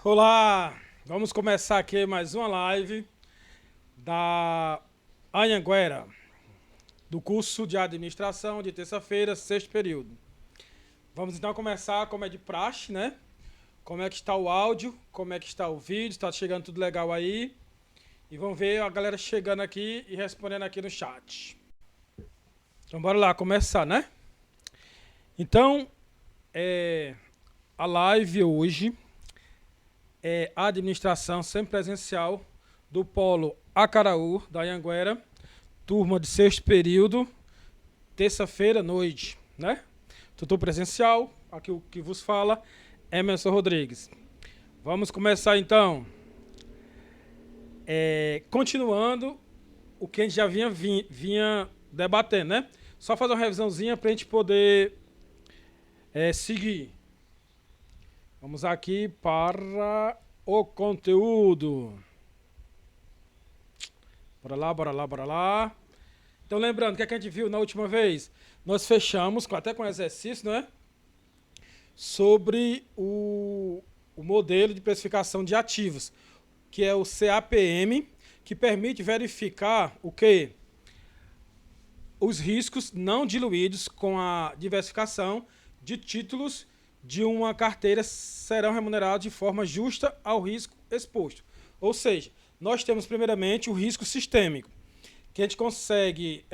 Olá, vamos começar aqui mais uma live da Anhanguera, do curso de administração de terça-feira, sexto período. Vamos então começar como é de praxe, né? Como é que está o áudio, como é que está o vídeo, está chegando tudo legal aí. E vamos ver a galera chegando aqui e respondendo aqui no chat. Então bora lá, começar, né? Então, a live hoje é a administração semipresencial do Polo Acaraú, da Anhanguera, turma de sexto período, terça-feira, noite, né? Tutor presencial, aqui o que vos fala, Emerson Rodrigues. Vamos começar então, continuando o que a gente já vinha debatendo, né? Só fazer uma revisãozinha para a gente poder seguir. Vamos aqui para o conteúdo. Bora lá, bora lá, bora lá. Então, lembrando, o que a gente viu na última vez? Nós fechamos, até com exercício, né? Sobre o modelo de precificação de ativos, que é o CAPM, que permite verificar o quê? Os riscos não diluídos com a diversificação de títulos de uma carteira serão remunerados de forma justa ao risco exposto. Ou seja, nós temos primeiramente o risco sistêmico, que a gente consegue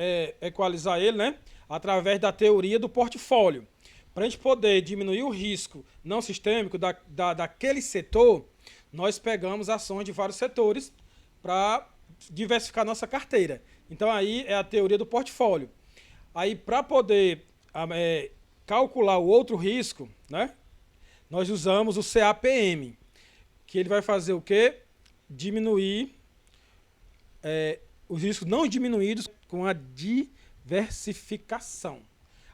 equalizar ele, né, através da teoria do portfólio. Para a gente poder diminuir o risco não sistêmico daquele setor, nós pegamos ações de vários setores para diversificar nossa carteira. Então aí é a teoria do portfólio. Aí para poder calcular o outro risco, né, nós usamos o CAPM, que ele vai fazer o quê? Diminuir os riscos não diminuídos com a diversificação.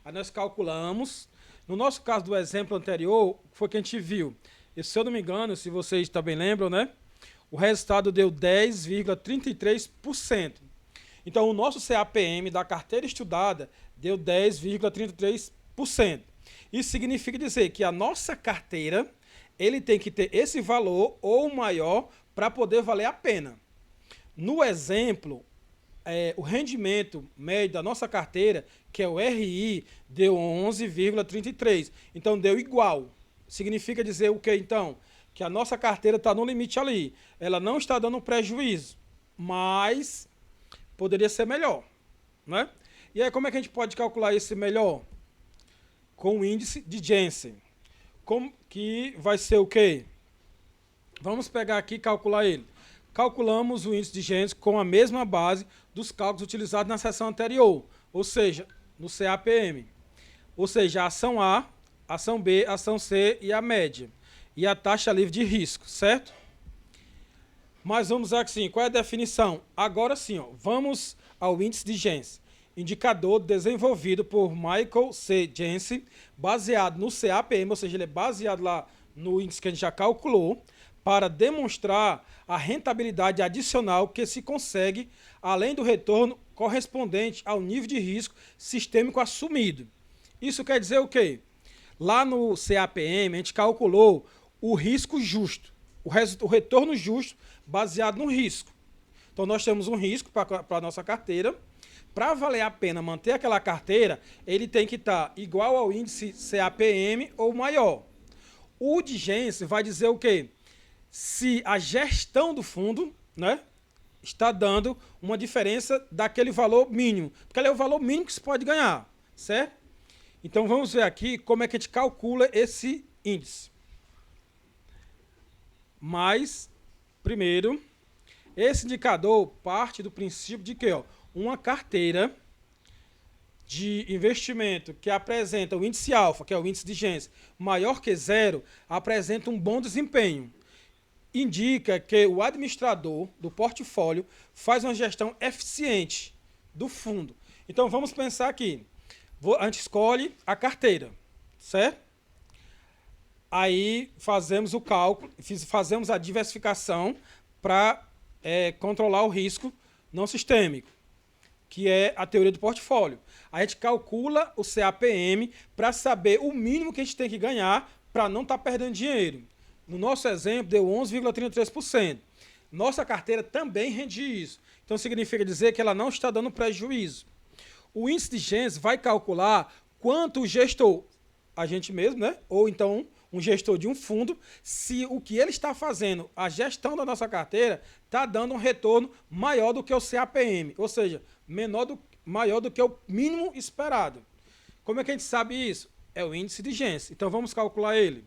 Aí nós calculamos, no nosso caso do exemplo anterior, foi que a gente viu, e se eu não me engano, se vocês também lembram, né, o resultado deu 10,33%. Então o nosso CAPM da carteira estudada deu 10,33%. Isso significa dizer que a nossa carteira, ele tem que ter esse valor ou maior para poder valer a pena. No exemplo, o rendimento médio da nossa carteira, que é o RI, deu 11,33. Então, deu igual. Significa dizer o que, então? Que a nossa carteira está no limite ali. Ela não está dando prejuízo, mas poderia ser melhor, né? E aí, como é que a gente pode calcular esse melhor? Com o índice de Jensen. Que vai ser o quê? Vamos pegar aqui e calcular ele. Calculamos o índice de Jensen com a mesma base dos cálculos utilizados na seção anterior, ou seja, no CAPM. Ou seja, a ação A, a ação B, a ação C e a média. E a taxa livre de risco, certo? Mas vamos assim, qual é a definição? Agora sim, ó, vamos ao índice de Jensen. Indicador desenvolvido por Michael C. Jensen, baseado no CAPM, ou seja, ele é baseado lá no índice que a gente já calculou, para demonstrar a rentabilidade adicional que se consegue, além do retorno correspondente ao nível de risco sistêmico assumido. Isso quer dizer o quê? Lá no CAPM, a gente calculou o risco justo, o retorno justo baseado no risco. Então, nós temos um risco para a nossa carteira. Para valer a pena manter aquela carteira, ele tem que estar igual ao índice CAPM ou maior. O de Jensen vai dizer o quê? Se a gestão do fundo, né, está dando uma diferença daquele valor mínimo. Porque ele é o valor mínimo que se pode ganhar, certo? Então vamos ver aqui como é que a gente calcula esse índice. Mas, primeiro, esse indicador parte do princípio de que uma carteira de investimento que apresenta o índice alfa, que é o índice de Jensen, maior que zero, apresenta um bom desempenho. Indica que o administrador do portfólio faz uma gestão eficiente do fundo. Então vamos pensar aqui. A gente escolhe a carteira, certo? Aí fazemos o cálculo, fazemos a diversificação para controlar o risco não sistêmico, que é a teoria do portfólio. A gente calcula o CAPM para saber o mínimo que a gente tem que ganhar para não estar perdendo dinheiro. No nosso exemplo, deu 11,33%. Nossa carteira também rende isso. Então, significa dizer que ela não está dando prejuízo. O índice de Gensler vai calcular quanto o gestor, a gente mesmo, né? Ou então um gestor de um fundo, se o que ele está fazendo, a gestão da nossa carteira, está dando um retorno maior do que o CAPM, ou seja, maior do que o mínimo esperado. Como é que a gente sabe isso? É o índice de Gensler. Então vamos calcular ele.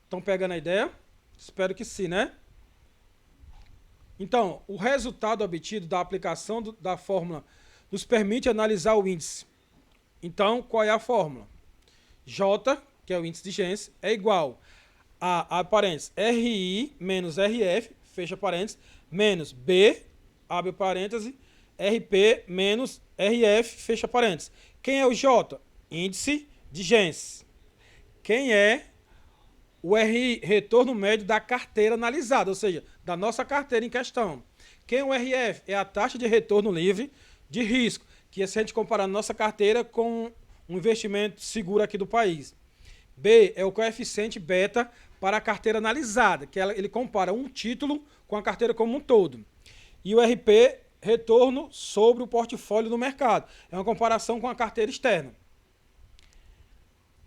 Estão pegando a ideia? Espero que sim, né? Então, o resultado obtido da aplicação da fórmula nos permite analisar o índice. Então, qual é a fórmula? J, que é o índice de Gensler, é igual a parênteses, RI menos RF, fecha parênteses, menos B, abre parênteses, RP menos RF, fecha parênteses. Quem é o J? Índice de Gensler. Quem é o RI? Retorno médio da carteira analisada, ou seja, da nossa carteira em questão. Quem é o RF? É a taxa de retorno livre de risco, que é se a gente comparar nossa carteira com um investimento seguro aqui do país. B é o coeficiente beta para a carteira analisada, que ele compara um título com a carteira como um todo. E o RP, retorno sobre o portfólio no mercado. É uma comparação com a carteira externa.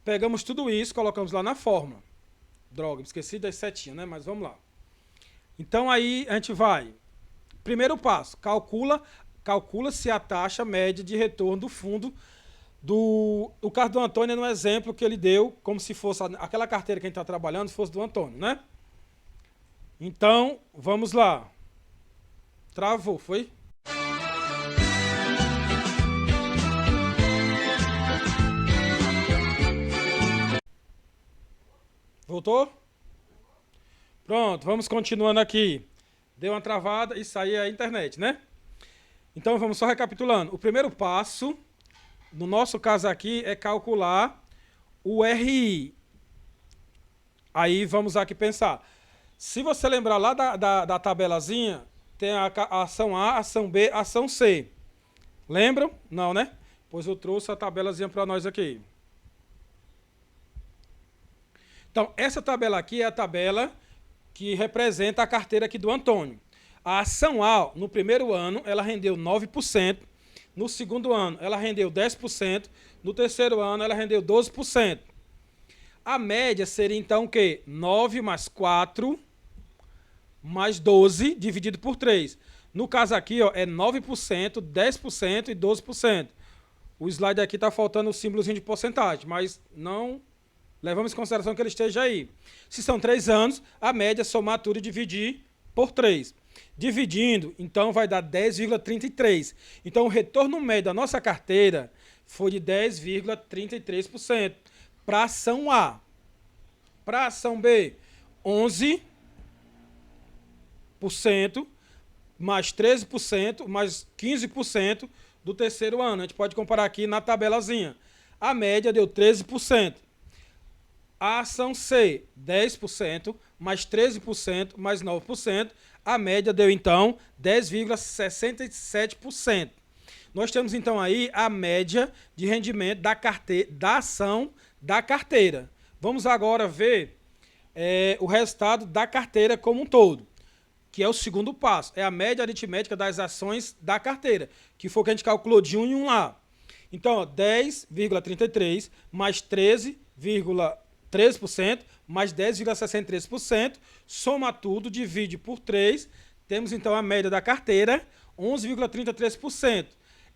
Pegamos tudo isso, colocamos lá na fórmula. Droga, esqueci das setinhas, né? Mas vamos lá. Então aí a gente vai. Primeiro passo, calcula-se a taxa média de retorno do fundo. O caso do Antônio é no exemplo que ele deu, como se fosse aquela carteira que a gente está trabalhando, se fosse do Antônio, né? Então, vamos lá. Travou, foi? Voltou? Pronto, vamos continuando aqui. Deu uma travada e saiu a internet, né? Então, vamos só recapitulando. O primeiro passo, no nosso caso aqui, é calcular o RI. Aí, vamos aqui pensar. Se você lembrar lá da tabelazinha, tem a ação A, ação B, ação C. Lembram? Não, né? Pois eu trouxe a tabelazinha para nós aqui. Então, essa tabela aqui é a tabela que representa a carteira aqui do Antônio. A ação A, no primeiro ano, ela rendeu 9%. No segundo ano, ela rendeu 10%. No terceiro ano, ela rendeu 12%. A média seria, então, o quê? 9 mais 4 mais 12 dividido por 3. No caso aqui, ó, é 9%, 10% e 12%. O slide aqui está faltando o símbolozinho de porcentagem, mas não levamos em consideração que ele esteja aí. Se são 3 anos, a média é somar tudo e dividir por 3. Dividindo, então vai dar 10,33. Então o retorno médio da nossa carteira foi de 10,33% para a ação A. Para a ação B, 11%, mais 13%, mais 15% do terceiro ano. A gente pode comparar aqui na tabelazinha. A média deu 13%. A ação C, 10%, mais 13%, mais 9%. A média deu, então, 10,67%. Nós temos, então, aí a média de rendimento da ação da carteira. Vamos agora ver o resultado da carteira como um todo, que é o segundo passo. É a média aritmética das ações da carteira, que foi o que a gente calculou de um em um lá. Então, 10,33 mais 13% mais 10,63%, soma tudo, divide por 3, temos então a média da carteira, 11,33%.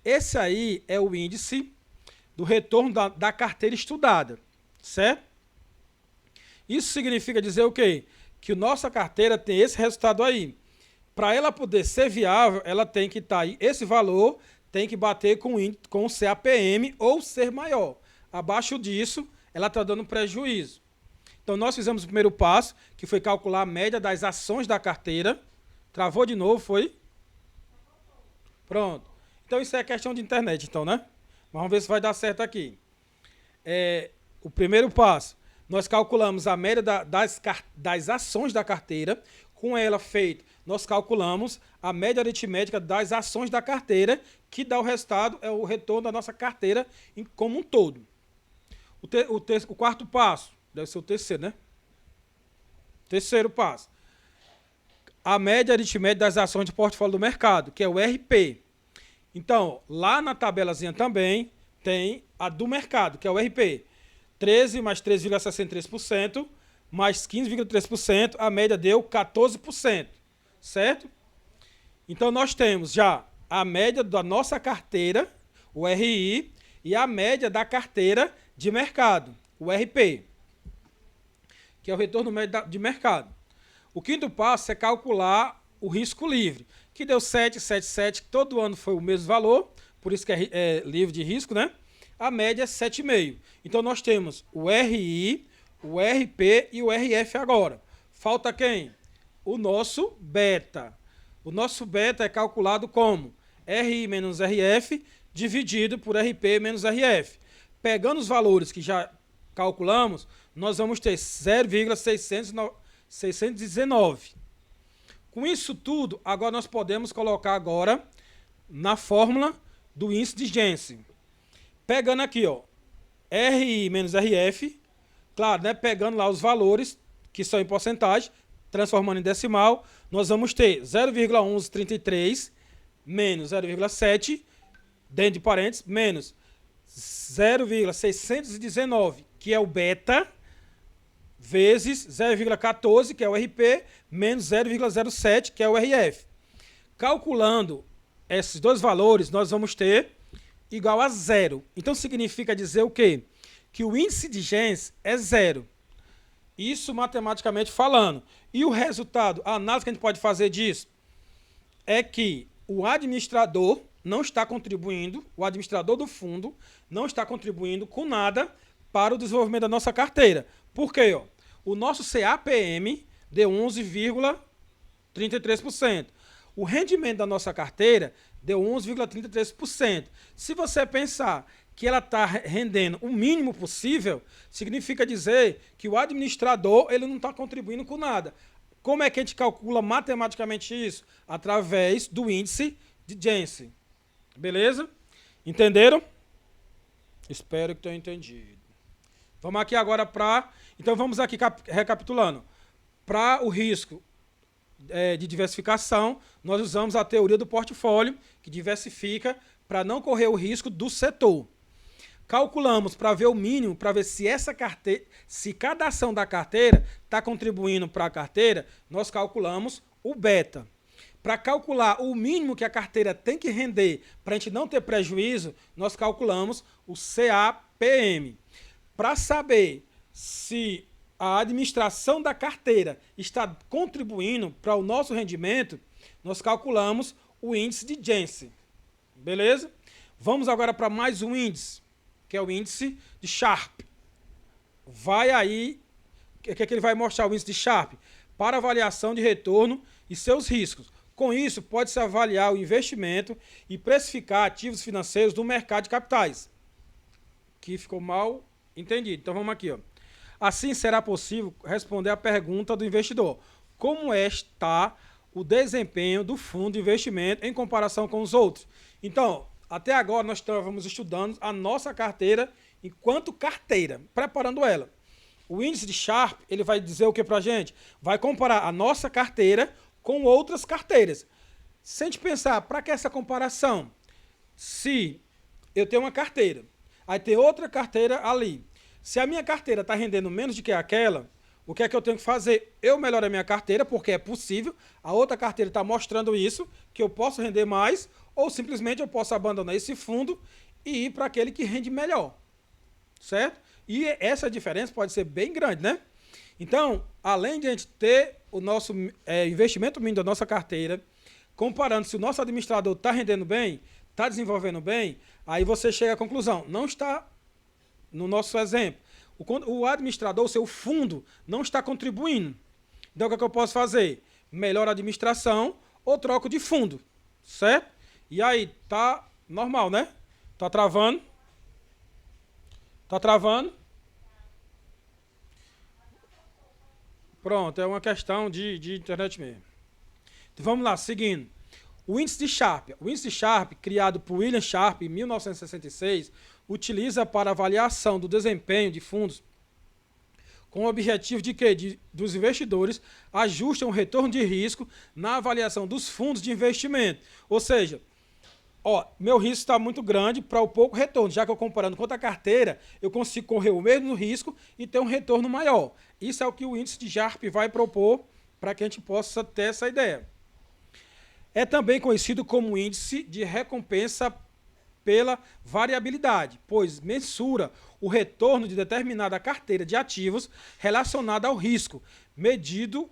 Esse aí é o índice do retorno da carteira estudada, certo? Isso significa dizer o quê? Que nossa carteira tem esse resultado aí. Para ela poder ser viável, ela tem que estar aí, esse valor tem que bater com o CAPM ou ser maior. Abaixo disso, ela está dando prejuízo. Então, nós fizemos o primeiro passo, que foi calcular a média das ações da carteira. Travou de novo, foi? Pronto. Então, isso é questão de internet, então, né? Vamos ver se vai dar certo aqui. O primeiro passo, nós calculamos a média das ações da carteira. Com ela feita, nós calculamos a média aritmética das ações da carteira, que dá o resultado, é o retorno da nossa carteira como um todo. O quarto passo, deve ser o terceiro, né? Terceiro passo. A média aritmética das ações de portfólio do mercado, que é o RP. Então, lá na tabelazinha também tem a do mercado, que é o RP. 13 mais 3,63%, mais 15,3%, a média deu 14%, certo? Então, nós temos já a média da nossa carteira, o RI, e a média da carteira de mercado, o RP, que é o retorno médio de mercado. O quinto passo é calcular o risco livre, que deu 7,77, que todo ano foi o mesmo valor, por isso que é livre de risco, né? A média é 7,5. Então, nós temos o RI, o RP e o RF agora. Falta quem? O nosso beta. O nosso beta é calculado como RI menos RF dividido por RP menos RF. Pegando os valores que já calculamos, nós vamos ter 0,619. Com isso tudo, agora nós podemos colocar agora na fórmula do índice de Jensen. Pegando aqui, ó, RI menos RF, claro, né, pegando lá os valores, que são em porcentagem, transformando em decimal, nós vamos ter 0,1133 menos 0,7, dentro de parênteses, menos 0,619, que é o beta, vezes 0,14, que é o RP, menos 0,07, que é o RF. Calculando esses dois valores, nós vamos ter igual a zero. Então, significa dizer o quê? Que o índice de Jensen é zero. Isso matematicamente falando. E o resultado, a análise que a gente pode fazer disso, é que o administrador não está contribuindo, o administrador do fundo não está contribuindo com nada para o desenvolvimento da nossa carteira. Por quê? Ó? O nosso CAPM deu 11,33%. O rendimento da nossa carteira deu 11,33%. Se você pensar que ela está rendendo o mínimo possível, significa dizer que o administrador ele não está contribuindo com nada. Como é que a gente calcula matematicamente isso? Através do índice de Jensen. Beleza? Entenderam? Espero que tenham entendido. Vamos aqui agora para... Então, vamos aqui recapitulando. Para o risco de diversificação, nós usamos a teoria do portfólio, que diversifica para não correr o risco do setor. Calculamos para ver o mínimo, para ver se essa carteira, se cada ação da carteira está contribuindo para a carteira, nós calculamos o beta. Para calcular o mínimo que a carteira tem que render para a gente não ter prejuízo, nós calculamos o CAPM. Para saber se a administração da carteira está contribuindo para o nosso rendimento, nós calculamos o índice de Jensen. Beleza? Vamos agora para mais um índice, que é o índice de Sharpe. Vai aí, o que é que ele vai mostrar o índice de Sharpe? Para avaliação de retorno e seus riscos. Com isso, pode-se avaliar o investimento e precificar ativos financeiros do mercado de capitais. Que ficou mal entendido. Então vamos aqui, ó. Assim será possível responder à pergunta do investidor: como está o desempenho do fundo de investimento em comparação com os outros? Então, até agora nós estávamos estudando a nossa carteira enquanto carteira, preparando ela. O índice de Sharpe, ele vai dizer o que para a gente? Vai comparar a nossa carteira com outras carteiras. Se a gente pensar, para que essa comparação? Se eu tenho uma carteira, aí tem outra carteira ali. Se a minha carteira está rendendo menos do que aquela, o que é que eu tenho que fazer? Eu melhoro a minha carteira, porque é possível. A outra carteira está mostrando isso, que eu posso render mais, ou simplesmente eu posso abandonar esse fundo e ir para aquele que rende melhor. Certo? E essa diferença pode ser bem grande, né? Então, além de a gente ter o nosso investimento mínimo da nossa carteira, comparando se o nosso administrador está rendendo bem, está desenvolvendo bem, aí você chega à conclusão, não está, no nosso exemplo, o administrador, o seu fundo, não está contribuindo. Então, o que é que eu posso fazer? Melhor administração ou troco de fundo, certo? E aí, tá normal, né? Tá travando? Tá travando? Pronto, é uma questão de internet mesmo. Então, vamos lá, seguindo. O índice de Sharpe. O índice de Sharpe, criado por William Sharpe em 1966, utiliza para avaliação do desempenho de fundos com o objetivo de que dos investidores ajustem o retorno de risco na avaliação dos fundos de investimento. Ou seja, meu risco está muito grande para o pouco retorno, já que eu comparando com outra carteira, eu consigo correr o mesmo risco e ter um retorno maior. Isso é o que o índice de Sharpe vai propor para que a gente possa ter essa ideia. É também conhecido como índice de recompensa pela variabilidade, pois mensura o retorno de determinada carteira de ativos relacionada ao risco, medido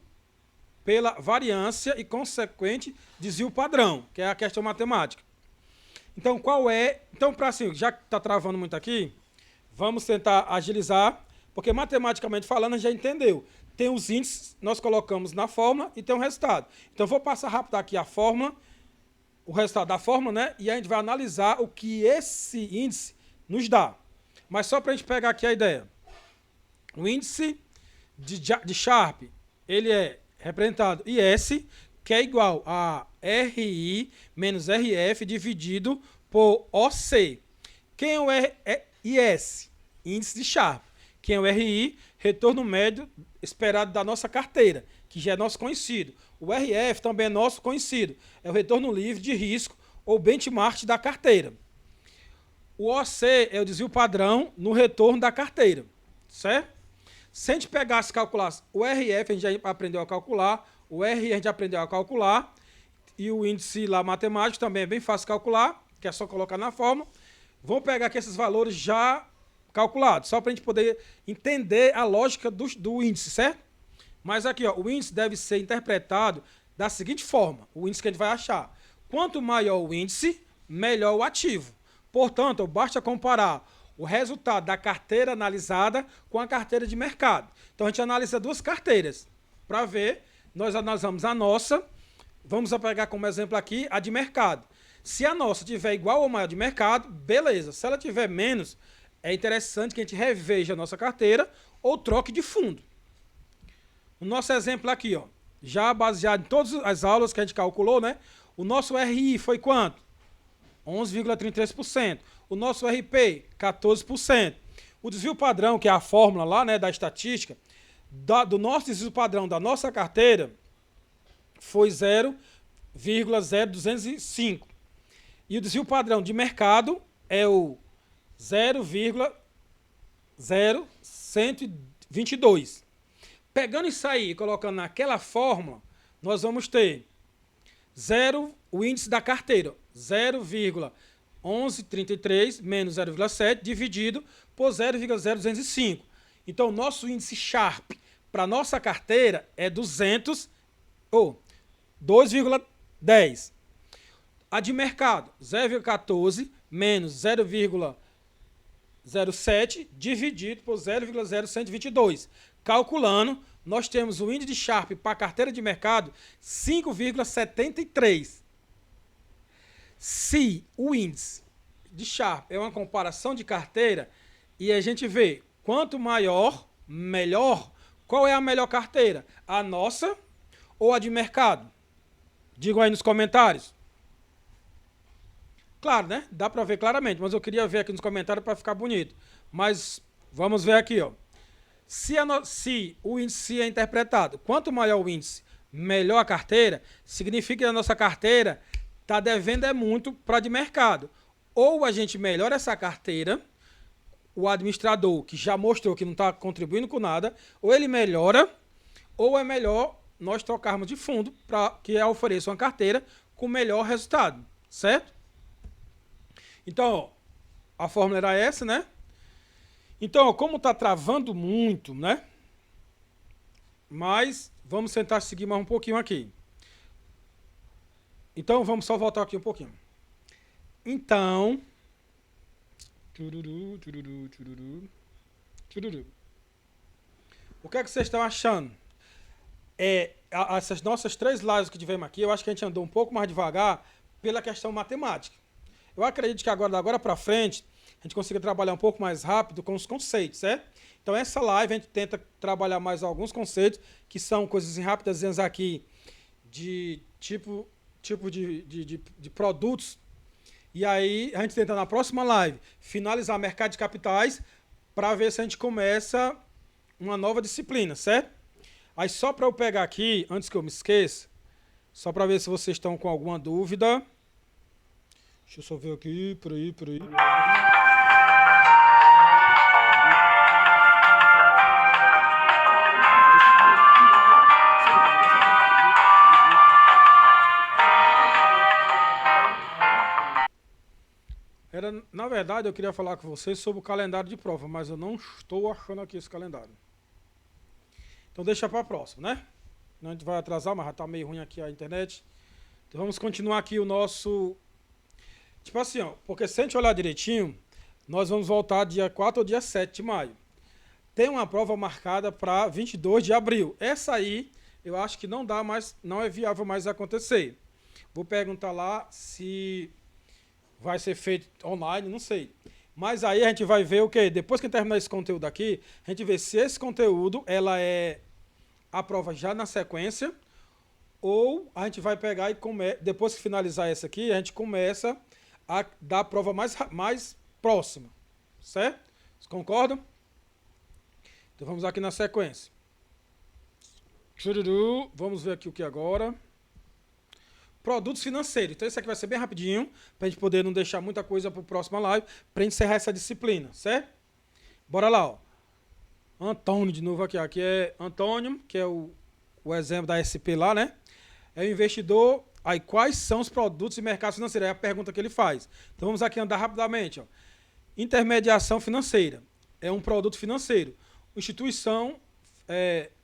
pela variância e consequente desvio padrão, que é a questão matemática. Então, para assim, já que está travando muito aqui, vamos tentar agilizar, porque matematicamente falando a gente já entendeu. Tem os índices, nós colocamos na fórmula e tem um resultado. Então, vou passar rápido aqui a fórmula, o resultado da fórmula, né? E a gente vai analisar o que esse índice nos dá. Mas só para a gente pegar aqui a ideia. O índice de Sharpe, ele é representado IS, que é igual a RI menos RF dividido por OC. Quem é o IS? Índice de Sharpe. Quem é o RI? Retorno médio esperado da nossa carteira, que já é nosso conhecido. O RF também é nosso conhecido. É o retorno livre de risco ou benchmark da carteira. O OC é o desvio padrão no retorno da carteira, certo? Se a gente pegasse e calculasse o RF, a gente já aprendeu a calcular, o RI a gente aprendeu a calcular, e o índice lá matemático também é bem fácil calcular, que é só colocar na fórmula. Vamos pegar aqui esses valores já calculados, só para a gente poder entender a lógica do índice, certo? Mas aqui, o índice deve ser interpretado da seguinte forma, o índice que a gente vai achar. Quanto maior o índice, melhor o ativo. Portanto, basta comparar o resultado da carteira analisada com a carteira de mercado. Então, a gente analisa duas carteiras. Para ver, nós analisamos a nossa, vamos pegar como exemplo aqui a de mercado. Se a nossa tiver igual ou maior de mercado, beleza. Se ela tiver menos, é interessante que a gente reveja a nossa carteira ou troque de fundo. O nosso exemplo aqui, já baseado em todas as aulas que a gente calculou, né? O nosso RI foi quanto? 11,33%. O nosso RP, 14%. O desvio padrão, que é a fórmula lá, né, da estatística, do nosso desvio padrão da nossa carteira, foi 0,0205. E o desvio padrão de mercado é o 0,0122. Pegando isso aí e colocando naquela fórmula, nós vamos ter o índice da carteira, 0,1133 menos 0,7 dividido por 0,0205. Então, o nosso índice Sharpe para a nossa carteira é 2,10. A de mercado, 0,14 menos 0,07 dividido por 0,0122. Calculando, nós temos o índice de Sharpe para a carteira de mercado 5,73. Se o índice de Sharpe é uma comparação de carteira e a gente vê quanto maior, melhor, qual é a melhor carteira? A nossa ou a de mercado? Digam aí nos comentários. Claro, né? Dá para ver claramente, mas eu queria ver aqui nos comentários para ficar bonito. Mas vamos ver aqui, Se o índice é interpretado, quanto maior o índice, melhor a carteira, significa que a nossa carteira está devendo muito para a de mercado. Ou a gente melhora essa carteira, o administrador que já mostrou que não está contribuindo com nada, ou ele melhora, ou é melhor nós trocarmos de fundo para que ofereça uma carteira com melhor resultado, certo? Então, a fórmula era essa, né? Então, como está travando muito, né? Mas vamos tentar seguir mais um pouquinho aqui. Então, vamos só voltar aqui um pouquinho. Então, o que é que vocês estão achando? Essas nossas 3 lives que tivemos aqui, eu acho que a gente andou um pouco mais devagar pela questão matemática. Eu acredito que agora para frente, a gente consiga trabalhar um pouco mais rápido com os conceitos, certo? Então, essa live a gente tenta trabalhar mais alguns conceitos, que são coisas rápidas aqui, de tipo de produtos. E aí, a gente tenta na próxima live finalizar mercado de capitais, para ver se a gente começa uma nova disciplina, certo? Aí só para eu pegar aqui, antes que eu me esqueça, só para ver se vocês estão com alguma dúvida. Deixa eu só ver aqui, por aí, por aí. Na verdade, eu queria falar com vocês sobre o calendário de prova, mas eu não estou achando aqui esse calendário. Então deixa para a próxima, né? Não, a gente vai atrasar, mas já está meio ruim aqui a internet. Então vamos continuar aqui o nosso... Tipo assim, ó, porque se a gente olhar direitinho, nós vamos voltar dia 4 ou dia 7 de maio. Tem uma prova marcada para 22 de abril. Essa aí, eu acho que não dá mais, não é viável mais acontecer. Vou perguntar lá se vai ser feito online, não sei. Mas aí a gente vai ver o quê? Depois que terminar esse conteúdo aqui, a gente vê se esse conteúdo ela é a prova já na sequência, ou a gente vai pegar e depois que finalizar essa aqui, a gente começa a dar a prova mais próxima. Certo? Vocês concordam? Então vamos aqui na sequência. Vamos ver aqui o que agora. Produtos financeiros. Então isso aqui vai ser bem rapidinho, para a gente poder não deixar muita coisa para o próximo live, para encerrar essa disciplina, certo? Bora lá, ó. Antônio de novo aqui. Aqui é Antônio, que é o exemplo da SP lá, né? É o investidor. Aí quais são os produtos de mercado financeiro? É a pergunta que ele faz. Então vamos aqui andar rapidamente, ó. Intermediação financeira. É um produto financeiro.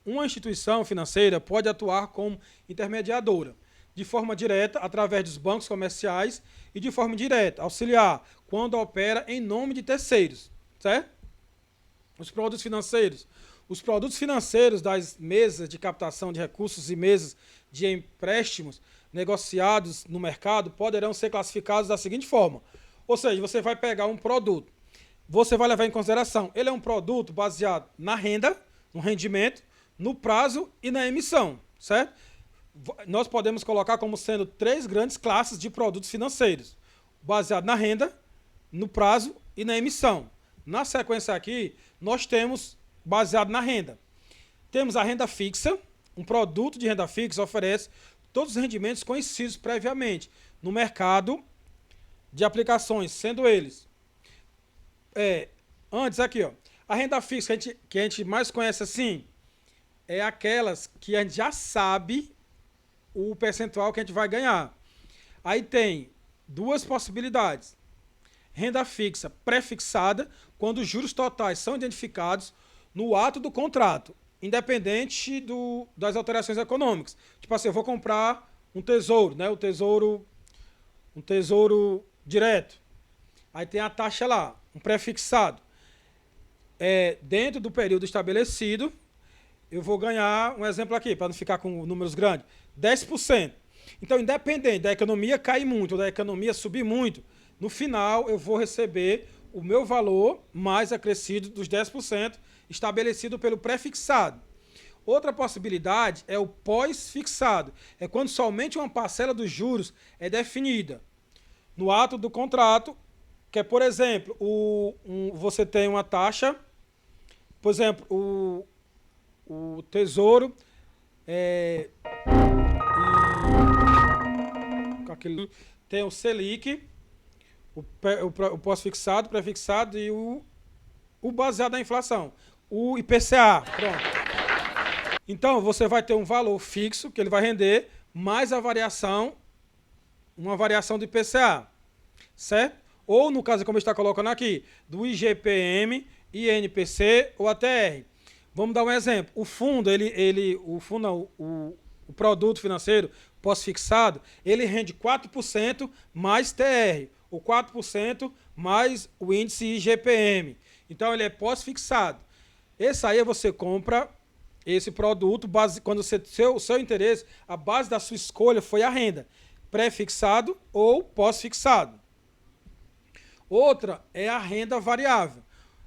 Uma instituição financeira pode atuar como intermediadora, de forma direta, através dos bancos comerciais, e de forma indireta, auxiliar, quando opera em nome de terceiros, certo? Os produtos financeiros. Os produtos financeiros das mesas de captação de recursos e mesas de empréstimos negociados no mercado poderão ser classificados da seguinte forma. Ou seja, você vai pegar um produto, você vai levar em consideração, ele é um produto baseado na renda, no rendimento, no prazo e na emissão, certo? Nós podemos colocar como sendo 3 grandes classes de produtos financeiros, baseado na renda, no prazo e na emissão. Na sequência aqui, nós temos baseado na renda. Temos a renda fixa. Um produto de renda fixa oferece todos os rendimentos conhecidos previamente no mercado de aplicações, sendo eles antes aqui, ó, a renda fixa que a gente mais conhece assim é aquelas que a gente já sabe o percentual que a gente vai ganhar. Aí tem 2 possibilidades. Renda fixa pré-fixada, quando os juros totais são identificados no ato do contrato, independente das alterações econômicas. Tipo assim, eu vou comprar um tesouro, né? Um tesouro direto. Aí tem a taxa lá, um pré-fixado. Dentro do período estabelecido, eu vou ganhar, um exemplo aqui, para não ficar com números grandes, 10%. Então, independente da economia cair muito ou da economia subir muito, no final eu vou receber o meu valor mais acrescido dos 10% estabelecido pelo pré-fixado. Outra possibilidade é o pós-fixado. É quando somente uma parcela dos juros é definida no ato do contrato, que é, por exemplo, você tem uma taxa, por exemplo, o Tesouro tem o Selic, o pós-fixado, pré-fixado e o baseado na inflação, o IPCA. Pronto. Então, você vai ter um valor fixo que ele vai render, mais a variação, uma variação do IPCA, certo? Ou, no caso, como está colocando aqui, do IGPM, INPC ou ATR. Vamos dar um exemplo. O fundo, o produto financeiro pós-fixado, ele rende 4% mais TR, ou 4% mais o índice IGPM. Então, ele é pós-fixado. Esse aí você compra esse produto, quando o seu interesse, a base da sua escolha foi a renda, pré-fixado ou pós-fixado. Outra é a renda variável.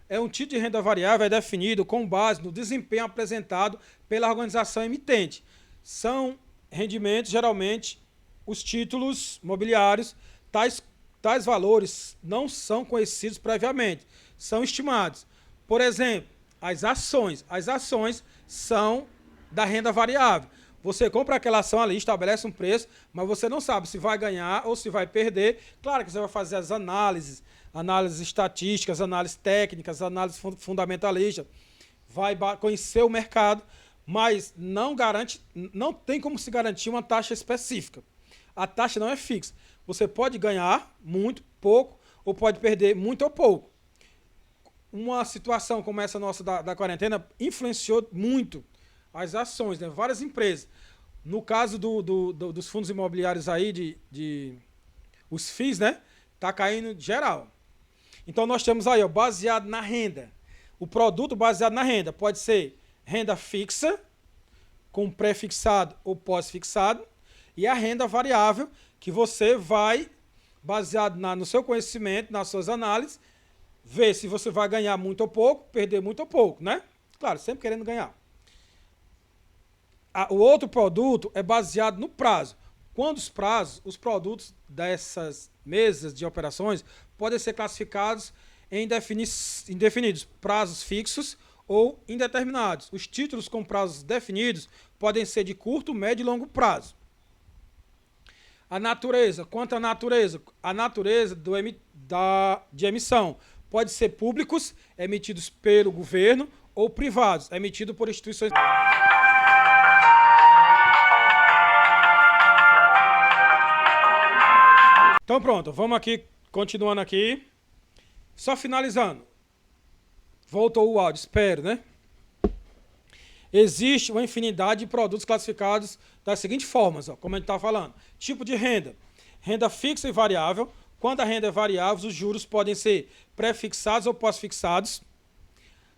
É um tipo de renda variável definido com base no desempenho apresentado pela organização emitente. São rendimentos, geralmente, os títulos mobiliários, tais valores não são conhecidos previamente, são estimados. Por exemplo, as ações. As ações são da renda variável. Você compra aquela ação ali, estabelece um preço, mas você não sabe se vai ganhar ou se vai perder. Claro que você vai fazer as análises estatísticas, análises técnicas, análises fundamentalistas, vai conhecer o mercado, mas não garante, não tem como se garantir uma taxa específica. A taxa não é fixa. Você pode ganhar muito, pouco, ou pode perder muito ou pouco. Uma situação como essa nossa da quarentena influenciou muito as ações, né? Várias empresas. No caso dos fundos imobiliários aí, os FIIs, né? Tá caindo geral. Então nós temos aí, ó, baseado na renda. O produto baseado na renda pode ser renda fixa, com pré-fixado ou pós-fixado, e a renda variável, que você vai, baseado no seu conhecimento, nas suas análises, ver se você vai ganhar muito ou pouco, perder muito ou pouco, né? Claro, sempre querendo ganhar. O outro produto é baseado no prazo. Quando os produtos dessas mesas de operações podem ser classificados em indefinidos, prazos fixos ou indeterminados. Os títulos com prazos definidos podem ser de curto, médio e longo prazo. A natureza, quanto à natureza, a natureza de emissão pode ser públicos, emitidos pelo governo, ou privados, emitidos por instituições. Então pronto, vamos aqui, continuando aqui. Só finalizando. Voltou o áudio, espero, né? Existe uma infinidade de produtos classificados das seguintes formas, ó, como a gente está falando. Tipo de renda. Renda fixa e variável. Quando a renda é variável, os juros podem ser pré-fixados ou pós-fixados.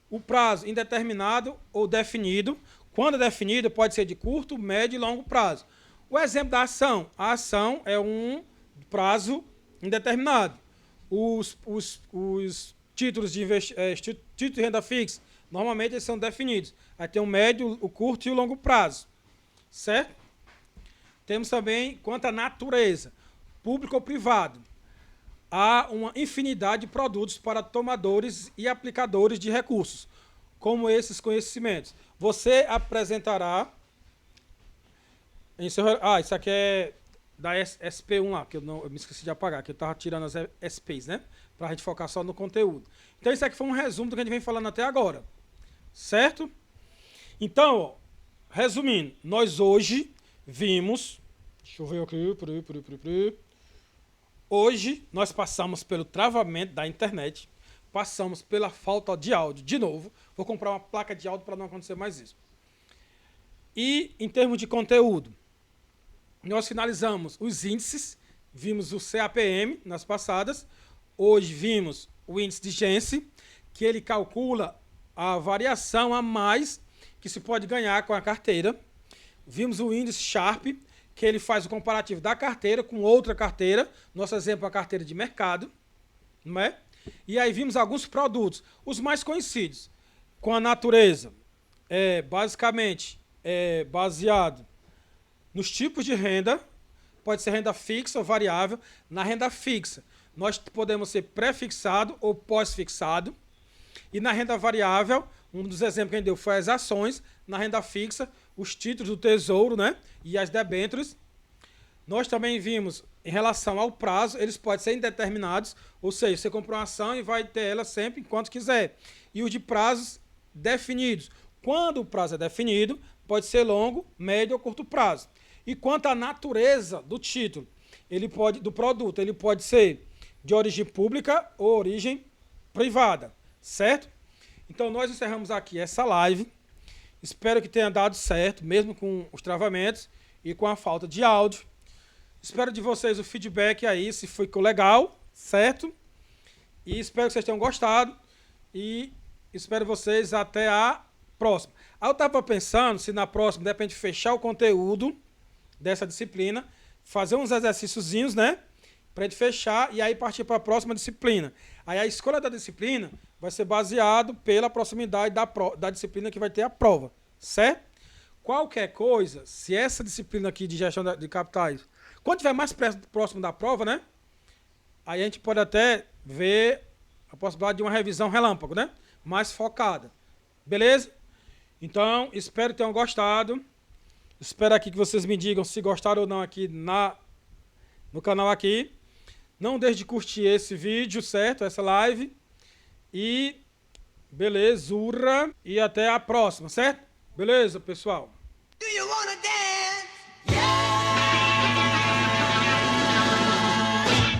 O prazo indeterminado ou definido. Quando é definido, pode ser de curto, médio e longo prazo. O exemplo da ação. A ação é um prazo indeterminado. Os títulos título de renda fixa, normalmente eles são definidos. Aí tem o médio, o curto e o longo prazo. Certo? Temos também, quanto à natureza, público ou privado. Há uma infinidade de produtos para tomadores e aplicadores de recursos, como esses conhecimentos. Você apresentará em seu... isso aqui é da SP1 lá, que eu me esqueci de apagar, que eu estava tirando as SPs, né? Para a gente focar só no conteúdo. Então isso aqui foi um resumo do que a gente vem falando até agora. Certo? Então, ó, resumindo, nós hoje vimos... Deixa eu ver aqui... Hoje, nós passamos pelo travamento da internet, passamos pela falta de áudio, de novo. Vou comprar uma placa de áudio para não acontecer mais isso. E, em termos de conteúdo, nós finalizamos os índices, vimos o CAPM nas passadas, hoje vimos o índice de Jensen, que ele calcula a variação a mais que se pode ganhar com a carteira. Vimos o índice Sharpe, que ele faz o comparativo da carteira com outra carteira, nosso exemplo é a carteira de mercado, não é? E aí vimos alguns produtos, os mais conhecidos, com a natureza, basicamente baseado nos tipos de renda, pode ser renda fixa ou variável. Na renda fixa, nós podemos ser pré-fixado ou pós-fixado, e na renda variável, um dos exemplos que a gente deu foi as ações. Na renda fixa, os títulos do Tesouro, né? E as debêntures. Nós também vimos, em relação ao prazo, eles podem ser indeterminados, ou seja, você comprou uma ação e vai ter ela sempre enquanto quiser. E os de prazos definidos. Quando o prazo é definido, pode ser longo, médio ou curto prazo. E quanto à natureza do título, do produto, ele pode ser de origem pública ou origem privada, certo? Então nós encerramos aqui essa live. Espero que tenha dado certo, mesmo com os travamentos e com a falta de áudio. Espero de vocês o feedback aí, se ficou legal, certo? E espero que vocês tenham gostado. E espero vocês até a próxima. Aí eu estava pensando se na próxima, de repente, fechar o conteúdo dessa disciplina, fazer uns exercíciozinhos, né? Para a gente fechar e aí partir para a próxima disciplina. Aí a escolha da disciplina vai ser baseado pela proximidade da disciplina que vai ter a prova, certo? Qualquer coisa, se essa disciplina aqui de gestão de capitais, quando estiver mais próximo da prova, né? Aí a gente pode até ver a possibilidade de uma revisão relâmpago, né? Mais focada. Beleza? Então, espero que tenham gostado. Espero aqui que vocês me digam se gostaram ou não aqui no canal aqui. Não deixe de curtir esse vídeo, certo? Essa live. E belezura. E até a próxima, certo? Beleza, pessoal?